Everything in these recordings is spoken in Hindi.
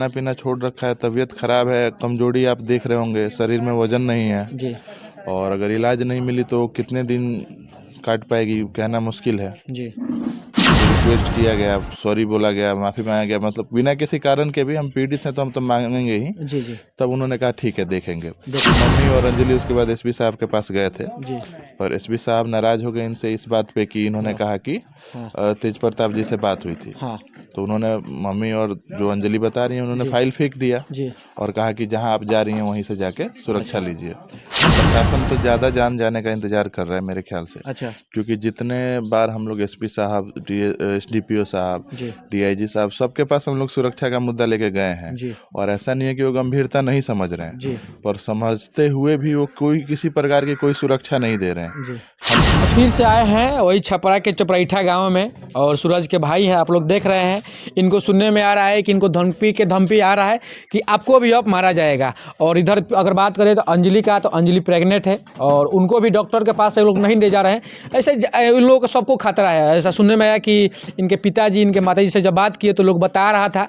खाना पीना छोड़ रखा है, तबीयत खराब है, कमजोरी आप देख रहे होंगे, शरीर में वजन नहीं है जी और अगर इलाज नहीं मिली तो कितने दिन काट पाएगी कहना मुश्किल है। जी रिक्वेस्ट किया गया, सॉरी बोला गया, माफ़ी मांगा गया, मतलब बिना किसी कारण के भी हम पीड़ित हैं तो हम तो मांगेंगे ही। जी जी तब उन्होंने कहा ठीक है देखेंगे। मम्मी और अंजलि उसके बाद एसपी साहब के पास गए थे जी और एसपी साहब नाराज़ हो गए इनसे इस बात पे कि इन्होंने कहा कि हाँ तेज प्रताप जी से बात हुई थी। हाँ तो उन्होंने मम्मी और जो अंजलि बता रही हैं उन्होंने जी फाइल फेंक दिया जी और कहा कि जहां आप जा रही हैं वहीं से जाके सुरक्षा लीजिए। प्रशासन तो ज़्यादा जान जाने का इंतजार कर रहा है मेरे ख्याल से, अच्छा क्योंकि जितने बार हम लोग एसपी साहब, एसडीपीओ साहब, जी डीआईजी साहब, सबके पास हम लोग सुरक्षा का मुद्दा लेके गए हैं जी और ऐसा नहीं है कि वो गंभीरता नहीं समझ रहे हैं, जी पर समझते हुए भी वो कोई किसी प्रकार की कोई सुरक्षा नहीं दे रहे हैं। जी फिर से आए हैं वही छपरा के चपराइठा गांव में और सूरज के भाई हैं, आप लोग देख रहे हैं। इनको सुनने में आ रहा है कि इनको धमकी आ रहा है कि आपको भी अब मारा जाएगा। और इधर अगर बात करें तो अंजलि का, तो अंजलि प्रेग्नेंट है और उनको भी डॉक्टर के पास ये लोग नहीं ले जा रहे हैं। ऐसे उन लोगों को सबको खतरा है। ऐसा सुनने में आया कि इनके पिताजी, इनके माताजी से जब बात किए तो लोग बता रहा था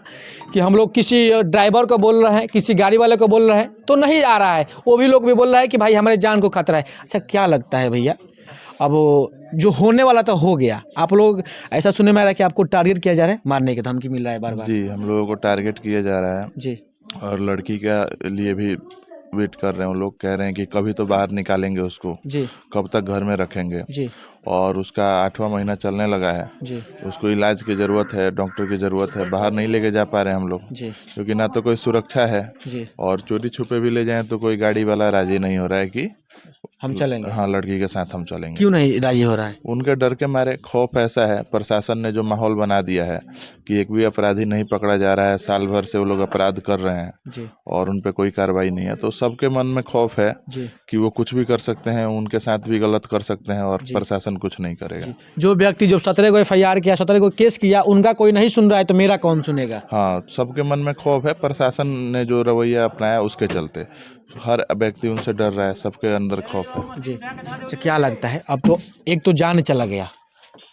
कि हम लोग किसी ड्राइवर को बोल रहे हैं, किसी गाड़ी वाले को बोल रहे हैं तो नहीं आ रहा है। वो भी लोग भी बोल रहा है कि भाई हमारे जान को खतरा है। अच्छा, क्या लगता है भैया, अब जो होने वाला तो हो गया, आप लोग ऐसा सुनने में आ रहा है कि आपको टारगेट किया जा रहा है, मारने की धमकी मिल रहा है बार बार? जी, हम लोगों को टारगेट किया जा रहा है जी और लड़की के लिए भी वेट कर रहे हैं। वो लोग कह रहे हैं कि कभी तो बाहर निकालेंगे उसको, जी कब तक घर में रखेंगे। जी और उसका 8वां महीना चलने लगा है, जी उसको इलाज की ज़रूरत है, डॉक्टर की ज़रूरत है। बाहर नहीं लेके जा पा रहे हैं हम लोग, जी क्योंकि ना तो कोई सुरक्षा है जी और चोरी छुपे भी ले जाएं तो कोई गाड़ी वाला राजी नहीं हो रहा है कि हम चलेंगे। हाँ लड़की के साथ हम चलेंगे। क्यों नहीं राजी हो रहा है? उनके डर के मारे, खौफ ऐसा है, प्रशासन ने जो माहौल बना दिया है कि एक भी अपराधी नहीं पकड़ा जा रहा है, साल भर से वो लोग अपराध कर रहे हैं जी और उन पे कोई कार्रवाई नहीं है, तो सबके मन में खौफ है जी कि वो कुछ भी कर सकते हैं, उनके साथ भी गलत कर सकते हैं और जी प्रशासन कुछ नहीं करेगा। जो व्यक्ति जो 17 को FIR किया, 17 को केस किया, उनका कोई नहीं सुन रहा है तो मेरा कौन सुनेगा? हाँ, सबके मन में खौफ है, प्रशासन ने जो रवैया अपनाया उसके चलते हर व्यक्ति उनसे डर रहा है, सबके अंदर खौफ है। जी अच्छा, क्या लगता है, अब तो एक तो जान चला गया,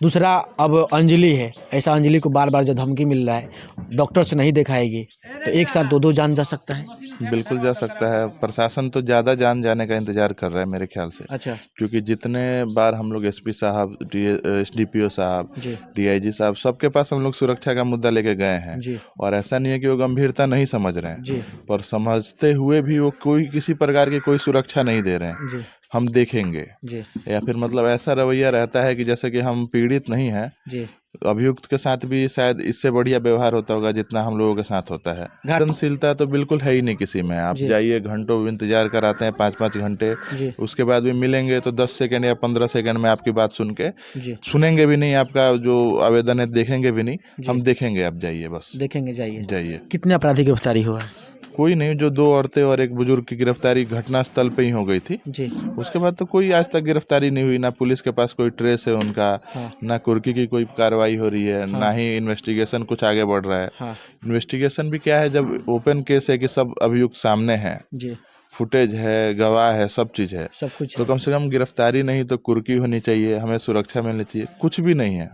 दूसरा अब अंजलि है। ऐसा अंजलि को बार बार जब धमकी मिल रहा है, डॉक्टर से नहीं दिखाएगी तो एक साथ दो जान जा सकता है। बिल्कुल जा सकता है। प्रशासन तो ज़्यादा जान जाने का इंतजार कर रहा है मेरे ख्याल से, अच्छा क्योंकि जितने बार हम लोग एसपी साहब, एसडीपीओ साहब, जी डीआईजी साहब, सबके पास हम लोग सुरक्षा का मुद्दा लेके गए हैं जी और ऐसा नहीं है कि वो गंभीरता नहीं समझ रहे हैं, जी पर समझते हुए भी वो कोई किसी प्रकार की कोई सुरक्षा नहीं दे रहे हैं। जी हम देखेंगे, जी या फिर मतलब ऐसा रवैया रहता है कि जैसे कि हम पीड़ित नहीं हैं, जी अभियुक्त के साथ भी शायद इससे बढ़िया व्यवहार होता होगा जितना हम लोगों के साथ होता है। संवेदनशीलता तो बिल्कुल है ही नहीं किसी में। आप जी जाइए, घंटों इंतजार कराते हैं, 5-5 घंटे, जी उसके बाद भी मिलेंगे तो 10 सेकंड या 15 सेकंड में आपकी बात सुन के जी सुनेंगे भी नहीं, आपका जो आवेदन है देखेंगे भी नहीं। जी हम देखेंगे, आप जाइए, बस देखेंगे, जाइए। जाइए। कितने अपराधी की गिरफ्तारी हुआ है? कोई नहीं, जो 2 औरतें और एक बुजुर्ग की गिरफ्तारी घटना स्थल पे ही हो गई थी। जी उसके बाद तो कोई आज तक गिरफ्तारी नहीं हुई, ना पुलिस के पास कोई ट्रेस है उनका, हाँ ना कुर्की की कोई कार्रवाई हो रही है, ना ही इन्वेस्टिगेशन कुछ आगे बढ़ रहा है। हाँ इन्वेस्टिगेशन भी क्या है, जब ओपन केस है कि सब अभियुक्त सामने हैं, जी फुटेज है, गवाह है, सब चीज़ है, सब कुछ तो है। कम से कम गिरफ्तारी नहीं तो कुर्की होनी चाहिए, हमें सुरक्षा मिलनी चाहिए। कुछ भी नहीं है,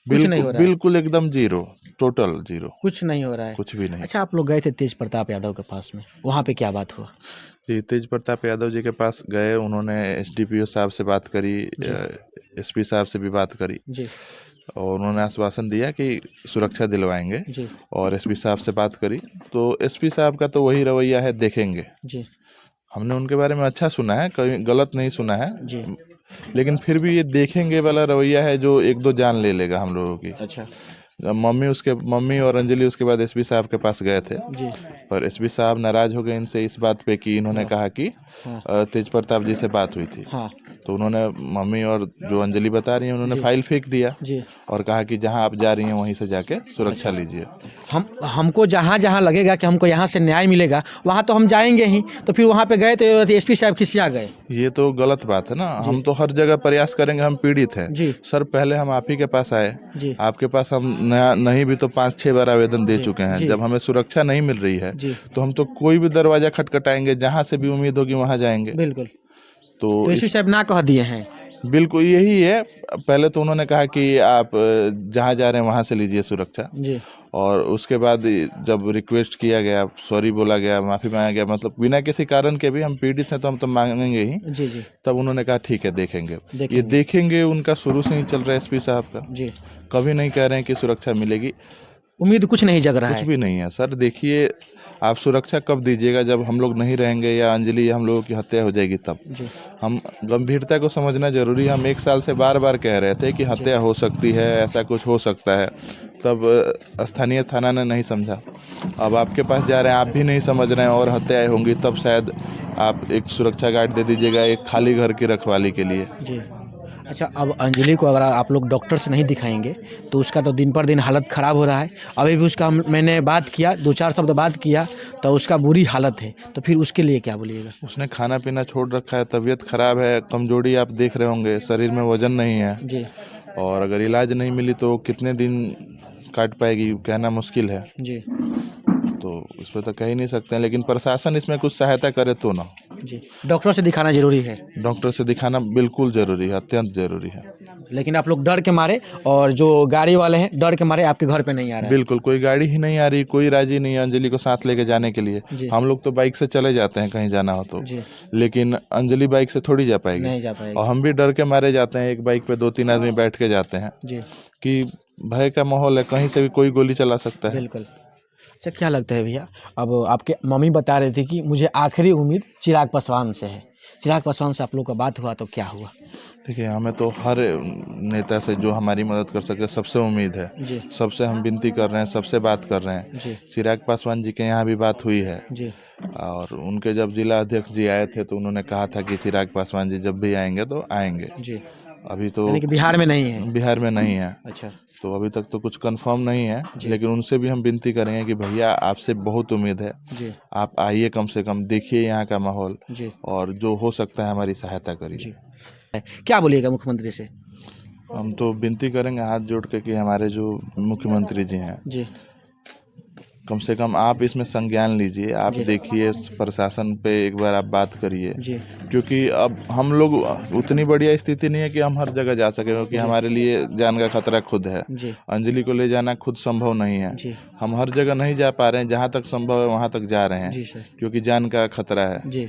कुछ नहीं हो बिल्कुल रहा है, बिल्कुल एकदम जीरो, टोटल जीरो, कुछ नहीं हो रहा है। कुछ भी नहीं। अच्छा, आप लोग गए थे तेज प्रताप यादव के पास में, वहाँ पे क्या बात हुआ? जी, तेज प्रताप यादव जी के पास गए, उन्होंने एसडीपीओ साहब से बात करी, एसपी साहब से भी बात करी जी और उन्होंने आश्वासन दिया कि सुरक्षा दिलवाएंगे। जी और एसपी साहब से बात करी तो एसपी साहब का तो वही रवैया है, देखेंगे। जी हमने उनके बारे में अच्छा सुना है, कहीं गलत नहीं सुना है, जी लेकिन फिर भी ये देखेंगे वाला रवैया है जो 1-2 जान ले लेगा हम लोगों की। अच्छा मम्मी और अंजलि उसके बाद एसपी साहब के पास गए थे जी और एसपी साहब नाराज हो गए इनसे इस बात पे कि इन्होंने कहा कि हाँ तेज प्रताप जी से बात हुई थी। हाँ तो उन्होंने, मम्मी और जो अंजलि बता रही हैं, उन्होंने जी फाइल फेंक दिया जी और कहा कि जहां आप जा रही हैं वहीं से जाके सुरक्षा लीजिए। हमको जहाँ जहाँ लगेगा कि हमको यहाँ से न्याय मिलेगा वहाँ तो हम जाएंगे ही। तो फिर वहाँ पे गए तो SP साहब खिसिया गए। ये तो गलत बात है ना। हम तो हर जगह प्रयास करेंगे, हम पीड़ित हैं जी सर। पहले हम आप ही के पास आए, जी आपके पास हम नया नहीं भी तो 5-6 बार आवेदन दे जी चुके हैं। जी जब हमें सुरक्षा नहीं मिल रही है जी तो हम तो कोई भी दरवाजा खटखटाएंगे, जहां से भी उम्मीद होगी वहां जाएंगे। बिल्कुल। तो तो SP साहब ना कह दिए हैं। बिल्कुल यही है। पहले तो उन्होंने कहा कि आप जहाँ जा रहे हैं वहाँ से लीजिए सुरक्षा, जी और उसके बाद जब रिक्वेस्ट किया गया, सॉरी बोला गया, माफ़ी मांगा गया, मतलब बिना किसी कारण के भी हम पीड़ित हैं तो हम तो मांगेंगे ही। जी जी तब उन्होंने कहा ठीक है देखेंगे। ये देखेंगे। देखेंगे उनका शुरू से ही चल रहा है एसपी साहब का। जी कभी नहीं कह रहे हैं कि सुरक्षा मिलेगी, उम्मीद कुछ नहीं जग रहा कुछ है। भी नहीं है सर। देखिए आप सुरक्षा कब दीजिएगा, जब हम लोग नहीं रहेंगे या अंजलि हम लोगों की हत्या हो जाएगी तब। जी हम गंभीरता को समझना जरूरी है। हम 1 साल से बार बार कह रहे थे कि हत्या हो सकती है, ऐसा कुछ हो सकता है, तब स्थानीय थाना ने नहीं समझा। अब आपके पास जा रहे हैं, आप भी नहीं समझ रहे हैं और हत्याएं होंगी, तब शायद आप एक सुरक्षा गार्ड दे दीजिएगा एक खाली घर की रखवाली के लिए। जी। अच्छा, अब अंजलि को अगर आप लोग डॉक्टर से नहीं दिखाएंगे तो उसका तो दिन पर दिन हालत ख़राब हो रहा है। अभी भी उसका मैंने बात किया, 2-4 शब्द बात किया तो उसका बुरी हालत है, तो फिर उसके लिए क्या बोलिएगा? उसने खाना पीना छोड़ रखा है, तबीयत खराब है, कमजोरी आप देख रहे होंगे, शरीर में वजन नहीं है, जी और अगर इलाज नहीं मिली तो कितने दिन काट पाएगी कहना मुश्किल है। जी तो इस पर तो कह ही नहीं सकते हैं, लेकिन प्रशासन इसमें कुछ सहायता करे तो ना। जी। डॉक्टर से दिखाना ज़रूरी है, डॉक्टर से दिखाना बिल्कुल ज़रूरी है, अत्यंत ज़रूरी है। लेकिन आप लोग डर के मारे, और जो गाड़ी वाले हैं डर के मारे आपके घर पे नहीं आ रहे हैं। बिल्कुल, कोई गाड़ी ही नहीं आ रही, कोई राजी नहीं है अंजलि को साथ लेके जाने के लिए। जी। हम लोग तो बाइक से चले जाते हैं कहीं जाना हो तो, जी लेकिन अंजलि बाइक से थोड़ी जा पाएगी। नहीं जा पाएगी। और हम भी डर के मारे जाते हैं, एक बाइक पे 2-3 आदमी बैठ के जाते हैं जी कि भय का माहौल है, कहीं से भी कोई गोली चला सकता है। बिल्कुल। अच्छा, क्या लगता है भैया, अब आपके मम्मी बता रहे थे कि मुझे आखिरी उम्मीद चिराग पासवान से है। चिराग पासवान से आप लोग का बात हुआ तो क्या हुआ? देखिए हमें तो हर नेता से जो हमारी मदद कर सके सबसे उम्मीद है। जी सबसे हम विनती कर रहे हैं, सबसे बात कर रहे हैं। जी चिराग पासवान जी के यहाँ भी बात हुई है, जी और उनके जब जिला अध्यक्ष जी आए थे तो उन्होंने कहा था कि चिराग पासवान जी जब भी आएंगे तो आएंगे। जी। अभी तो यानी कि बिहार में नहीं है। बिहार में नहीं है, अच्छा तो अभी तक तो कुछ कंफर्म नहीं है, जी। लेकिन उनसे भी हम विनती करेंगे कि भैया आपसे बहुत उम्मीद है, जी आप आइए, कम से कम देखिए यहाँ का माहौल, जी और जो हो सकता है हमारी सहायता करिए। जी। क्या बोलिएगा मुख्यमंत्री से? हम तो विनती करेंगे हाथ जोड़ के कि हमारे जो मुख्यमंत्री जी हैं, जी कम से कम आप इसमें संज्ञान लीजिए, आप जी। देखिए प्रशासन पे एक बार आप बात करिए, जी क्योंकि अब हम लोग उतनी बढ़िया स्थिति नहीं है कि हम हर जगह जा सकें, क्योंकि हमारे लिए जान का खतरा खुद है। जी अंजलि को ले जाना खुद संभव नहीं है। जी हम हर जगह नहीं जा पा रहे हैं, जहाँ तक संभव है वहाँ तक जा रहे हैं, जी सर। क्योंकि जान का खतरा है। जी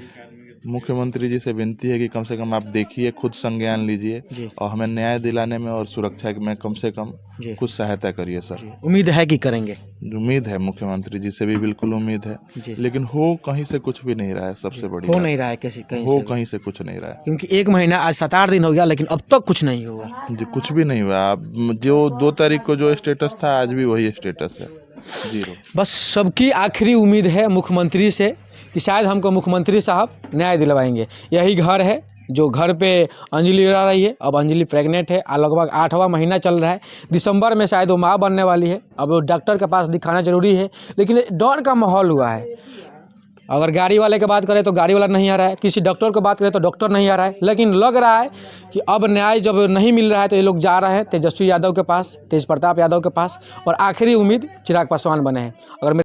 मुख्यमंत्री जी से विनती है कि कम से कम आप देखिए, खुद संज्ञान लीजिए, जी और हमें न्याय दिलाने में और सुरक्षा में कम से कम जी कुछ सहायता करिए सर। जी। उम्मीद है कि करेंगे। उम्मीद है, मुख्यमंत्री जी से भी बिल्कुल उम्मीद है, जी। लेकिन हो कहीं से कुछ भी नहीं रहा है। सबसे बड़ी हो बात, नहीं रहा है किसी कहीं हो से भी। कहीं से कुछ नहीं रहा है क्योंकि 1 महीना आज 7-8 दिन हो गया, लेकिन अब तक कुछ नहीं हुआ। जी, कुछ भी नहीं हुआ। अब जो 2 तारीख को जो स्टेटस था आज भी वही स्टेटस है, 0। बस सबकी आखिरी उम्मीद है मुख्यमंत्री से कि शायद हमको मुख्यमंत्री साहब न्याय दिलवाएंगे। यही घर है जो घर पे अंजलि रह रही है। अब अंजलि प्रेग्नेंट है, लगभग 8वां महीना चल रहा है। दिसंबर में शायद वो माँ बनने वाली है। अब वो डॉक्टर के पास दिखाना ज़रूरी है, लेकिन डर का माहौल हुआ है। अगर गाड़ी वाले की बात करें तो गाड़ी वाला नहीं आ रहा है, किसी डॉक्टर की बात करें तो डॉक्टर नहीं आ रहा है, लेकिन लग रहा है कि अब न्याय जब नहीं मिल रहा है तो ये लोग जा रहे हैं तेजस्वी यादव के पास, तेज प्रताप यादव के पास, और आखिरी उम्मीद चिराग पासवान बने हैं। अगर